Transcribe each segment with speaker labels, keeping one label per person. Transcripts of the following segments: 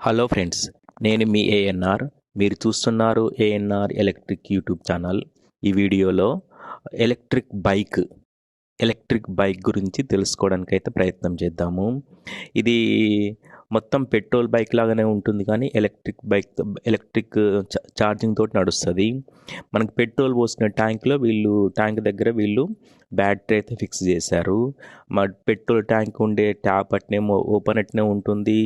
Speaker 1: Hello friends, నేను మీ ఏఎన్ఆర్. మీరు చూస్తున్నారు ఏఎన్ఆర్ ఎలక్ట్రిక్ యూట్యూబ్ ఛానల్. ఈ వీడియోలో ఎలక్ట్రిక్ బైక్ గురించి తెలుసుకోవడానికి అయితే ప్రయత్నం చేద్దాము. ఇది మొత్తం పెట్రోల్ బైక్ లాగానే ఉంటుంది, కానీ ఎలక్ట్రిక్ ఛార్జింగ్ తోటి నడుస్తుంది. మనకు పెట్రోల్ పోసిన ట్యాంక్ దగ్గర వీళ్ళు బ్యాటరీ అయితే ఫిక్స్ చేశారు. పెట్రోల్ ట్యాంక్ ఉండే ట్యాప్ అట్నేమో ఓపెన్ అట్నే ఉంటుంది.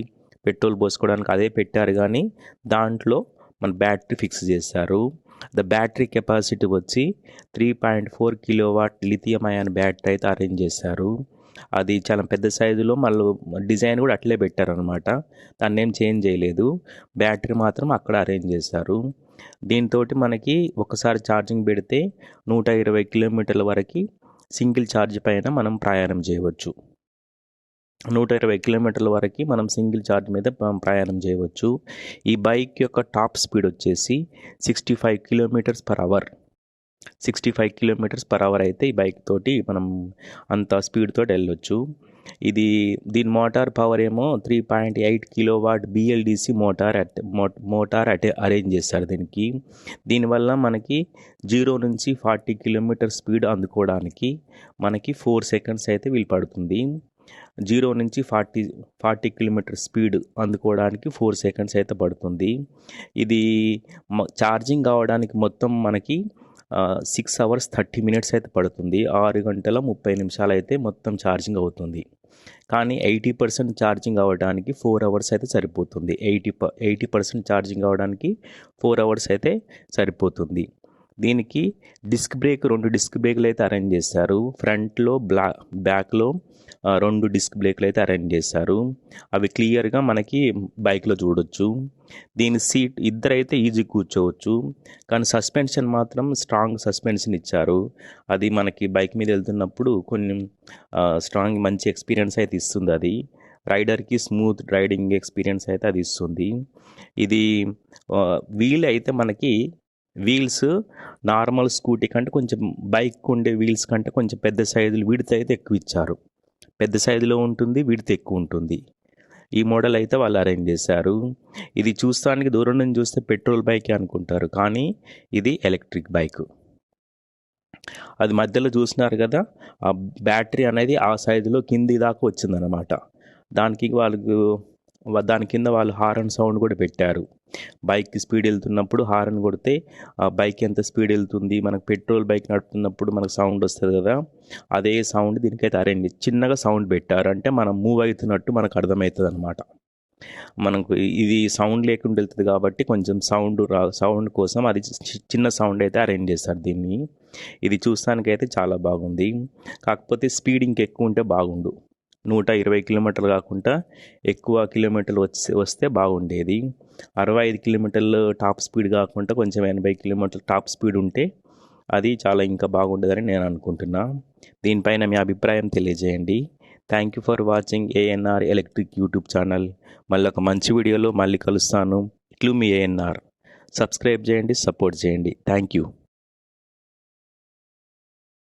Speaker 1: పెట్రోల్ పోసుకోవడానికి అదే పెట్టారు, కానీ దాంట్లో మన బ్యాటరీ ఫిక్స్ చేశారు. ద బ్యాటరీ కెపాసిటీ వచ్చి 3.4 కిలోవాట్ లిథియం అయాన్ బ్యాటరీ అయితే అరేంజ్ చేశారు. అది చాలా పెద్ద సైజులో, మళ్ళీ డిజైన్ కూడా అట్లే పెట్టారనమాట. దాన్ని ఏం చేంజ్ చేయలేదు, బ్యాటరీ మాత్రం అక్కడ అరేంజ్ చేశారు. దీంతో మనకి ఒకసారి ఛార్జింగ్ పెడితే 120 కిలోమీటర్ల వరకు సింగిల్ ఛార్జ్ పైన మనం ప్రయాణం చేయవచ్చు. 120 కిలోమీటర్ల వరకు మనం సింగిల్ ఛార్జ్ మీద ప్రయాణం చేయవచ్చు. ఈ బైక్ యొక్క టాప్ స్పీడ్ వచ్చేసి 65 kilometres per hour. 65 kilometres per hour అయితే ఈ బైక్ తోటి మనం అంత స్పీడ్ తోటి వెళ్ళొచ్చు. దీని మోటార్ పవర్ ఏమో 3.8 కిలోవాట్ బిఎల్డిసి మోటార్ అరేంజ్ చేస్తారు దీనికి. దీనివల్ల మనకి 0 నుంచి 40 కిలోమీటర్ స్పీడ్ అందుకోవడానికి మనకి 4 సెకండ్స్ అయితే వీలు పడుతుంది. 0 నుంచి 40 కిలోమీటర్ స్పీడ్ అందుకోవడానికి 4 సెకండ్స్ అయితే పడుతుంది. ఇది ఛార్జింగ్ కావడానికి మొత్తం మనకి 6 అవర్స్ 30 మినిట్స్ అయితే పడుతుంది. 6 గంటల 30 నిమిషాలు అయితే మొత్తం ఛార్జింగ్ అవుతుంది. కానీ 80% ఛార్జింగ్ అవ్వడానికి 4 అవర్స్ అయితే సరిపోతుంది. 80% ఛార్జింగ్ అవ్వడానికి 4 అవర్స్ అయితే సరిపోతుంది. దీనికి రెండు డిస్క్ బ్రేక్లు అయితే అరేంజ్ చేశారు. ఫ్రంట్లో బ్యాక్లో 2 డిస్క్ బ్రేక్లు అయితే అరేంజ్ చేశారు. అవి క్లియర్గా మనకి బైక్లో చూడొచ్చు. దీని సీట్ ఇద్దరైతే ఈజీ కూర్చోవచ్చు, కానీ సస్పెన్షన్ మాత్రం స్ట్రాంగ్ సస్పెన్షన్ ఇచ్చారు. అది మనకి బైక్ మీద వెళ్తున్నప్పుడు కొన్ని స్ట్రాంగ్ మంచి ఎక్స్పీరియన్స్ అయితే ఇస్తుంది. అది రైడర్కి స్మూత్ రైడింగ్ ఎక్స్పీరియన్స్ అయితే అది ఇస్తుంది. ఇది వీల్ అయితే మనకి వీల్స్ నార్మల్ స్కూటీ కంటే కొంచెం బైక్ ఉండే వీల్స్ కంటే కొంచెం పెద్ద సైజులు, విడ్త్ అయితే ఎక్కువ ఇచ్చారు. పెద్ద సైజులో ఉంటుంది, విడ్త్ ఎక్కువ ఉంటుంది. ఈ మోడల్ అయితే వాళ్ళు అరేంజ్ చేశారు. ఇది చూస్తానికి దూరం నుంచి చూస్తే పెట్రోల్ బైకే అనుకుంటారు, కానీ ఇది ఎలక్ట్రిక్ బైక్. అది మధ్యలో చూసినారు కదా, ఆ బ్యాటరీ అనేది ఆ సైజులో కింది దాకా వచ్చిందనమాట. దాని కింద వాళ్ళు హారన్ సౌండ్ కూడా పెట్టారు. బైక్కి స్పీడ్ వెళ్తున్నప్పుడు హారన్ కొడితే ఆ బైక్ ఎంత స్పీడ్ వెళ్తుంది, మనకు పెట్రోల్ బైక్ నడుపుతున్నప్పుడు మనకు సౌండ్ వస్తుంది కదా, అదే సౌండ్ దీనికైతే అరేంజ్ చిన్నగా సౌండ్ పెట్టారు. అంటే మనం మూవ్ అవుతున్నట్టు మనకు అర్థమవుతుంది అనమాట. మనకు ఇది సౌండ్ లేకుండా వెళ్తుంది కాబట్టి కొంచెం సౌండ్ కోసం అది చిన్న సౌండ్ అయితే అరేంజ్ చేస్తారు దీన్ని. ఇది చూస్తానికైతే చాలా బాగుంది. కాకపోతే స్పీడ్ ఇంకెక్కువ ఉంటే బాగుండు. 120 కిలోమీటర్లు కాకుండా ఎక్కువ కిలోమీటర్లు వస్తే బాగుండేది. 65 కిలోమీటర్లు టాప్ స్పీడ్ కాకుండా కొంచెం 80 కిలోమీటర్ల టాప్ స్పీడ్ ఉంటే అది చాలా ఇంకా బాగుండేదని నేను అనుకుంటున్నా. దీనిపైన మీ అభిప్రాయం తెలియజేయండి. Thank you for watching ANR electric YouTube channel. మళ్ళీ ఒక మంచి వీడియోలో మళ్ళీ కలుస్తాను. ఇట్లు మీ ఏఎన్ఆర్. సబ్స్క్రైబ్ చేయండి, సపోర్ట్ చేయండి. Thank you.